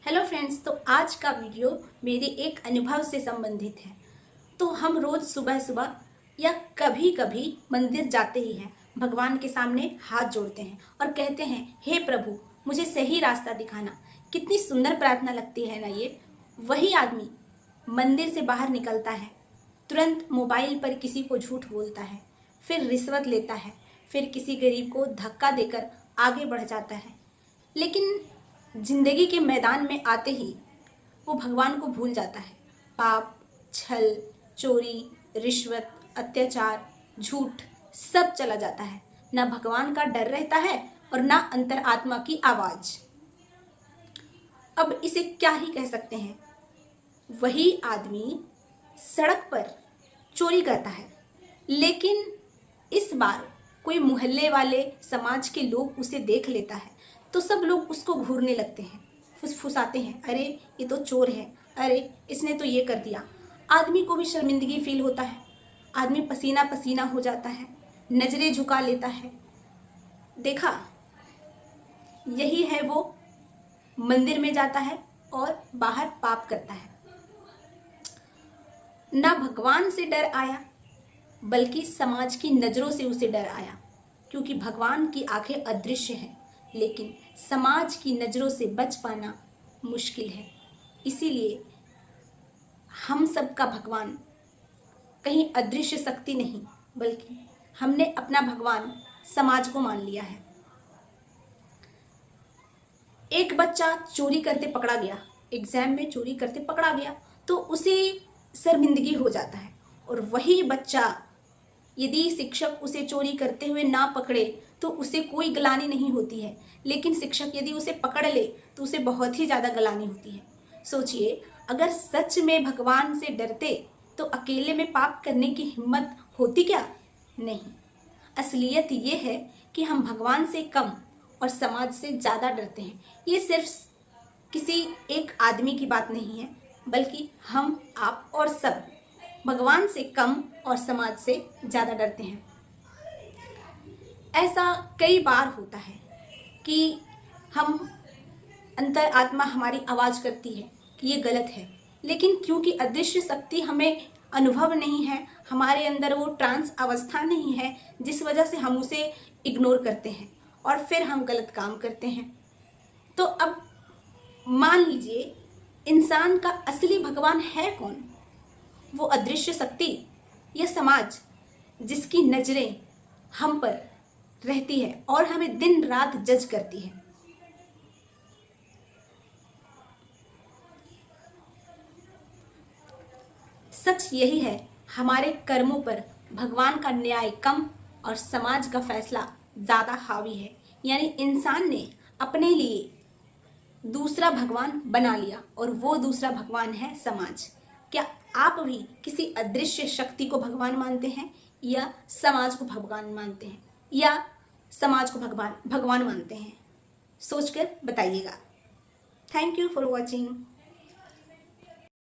Hello friends, तो आज का वीडियो मेरे एक अनुभव से संबंधित है। तो हम रोज सुबह सुबह या कभी कभी मंदिर जाते ही हैं, भगवान के सामने हाथ जोड़ते हैं और कहते हैं, हे प्रभु मुझे सही रास्ता दिखाना। कितनी सुंदर प्रार्थना लगती है ना ये। वही आदमी मंदिर से बाहर निकलता है, तुरंत मोबाइल पर किसी को झूठ बोलता है, फिर रिश्वत लेता है, फिर किसी गरीब को धक्का देकर आगे बढ़ जाता है। लेकिन जिंदगी के मैदान में आते ही वो भगवान को भूल जाता है। पाप, छल, चोरी, रिश्वत, अत्याचार, झूठ सब चला जाता है। ना भगवान का डर रहता है और ना अंतर आत्मा की आवाज। अब इसे क्या ही कह सकते हैं। वही आदमी सड़क पर चोरी करता है, लेकिन इस बार कोई मोहल्ले वाले, समाज के लोग उसे देख लेता है तो सब लोग उसको घूरने लगते हैं, फुसफुसाते हैं, अरे ये तो चोर है, अरे इसने तो ये कर दिया। आदमी को भी शर्मिंदगी फील होता है, आदमी पसीना पसीना हो जाता है, नजरें झुका लेता है। देखा, यही है वो मंदिर में जाता है और बाहर पाप करता है। ना भगवान से डर आया बल्कि समाज की नजरों से उसे डर आया, क्योंकि भगवान की आंखें अदृश्य हैं, लेकिन समाज की नज़रों से बच पाना मुश्किल है। इसीलिए हम सबका भगवान कहीं अदृश्य शक्ति नहीं, बल्कि हमने अपना भगवान समाज को मान लिया है। एक बच्चा चोरी करते पकड़ा गया, एग्जाम में चोरी करते पकड़ा गया तो उसे शर्मिंदगी हो जाता है। और वही बच्चा यदि शिक्षक उसे चोरी करते हुए ना पकड़े तो उसे कोई ग्लानि नहीं होती है, लेकिन शिक्षक यदि उसे पकड़ ले तो उसे बहुत ही ज़्यादा ग्लानि होती है। सोचिए, अगर सच में भगवान से डरते तो अकेले में पाप करने की हिम्मत होती क्या? नहीं। असलियत ये है कि हम भगवान से कम और समाज से ज़्यादा डरते हैं। ये सिर्फ किसी एक आदमी की बात नहीं है, बल्कि हम, आप और सब भगवान से कम और समाज से ज़्यादा डरते हैं। ऐसा कई बार होता है कि हम, अंतर आत्मा हमारी आवाज़ करती है कि ये गलत है, लेकिन क्योंकि अदृश्य शक्ति हमें अनुभव नहीं है, हमारे अंदर वो ट्रांस अवस्था नहीं है, जिस वजह से हम उसे इग्नोर करते हैं और फिर हम गलत काम करते हैं। तो अब मान लीजिए, इंसान का असली भगवान है कौन? वो अदृश्य शक्ति या समाज जिसकी नजरें हम पर रहती है और हमें दिन रात जज करती है? सच यही है, हमारे कर्मों पर भगवान का न्याय कम और समाज का फैसला ज़्यादा हावी है। यानी इंसान ने अपने लिए दूसरा भगवान बना लिया और वो दूसरा भगवान है समाज। क्या आप भी किसी अदृश्य शक्ति को भगवान मानते हैं, या समाज को भगवान मानते हैं, या समाज को भगवान भगवान मानते हैं? सोचकर बताइएगा। Thank you for watching.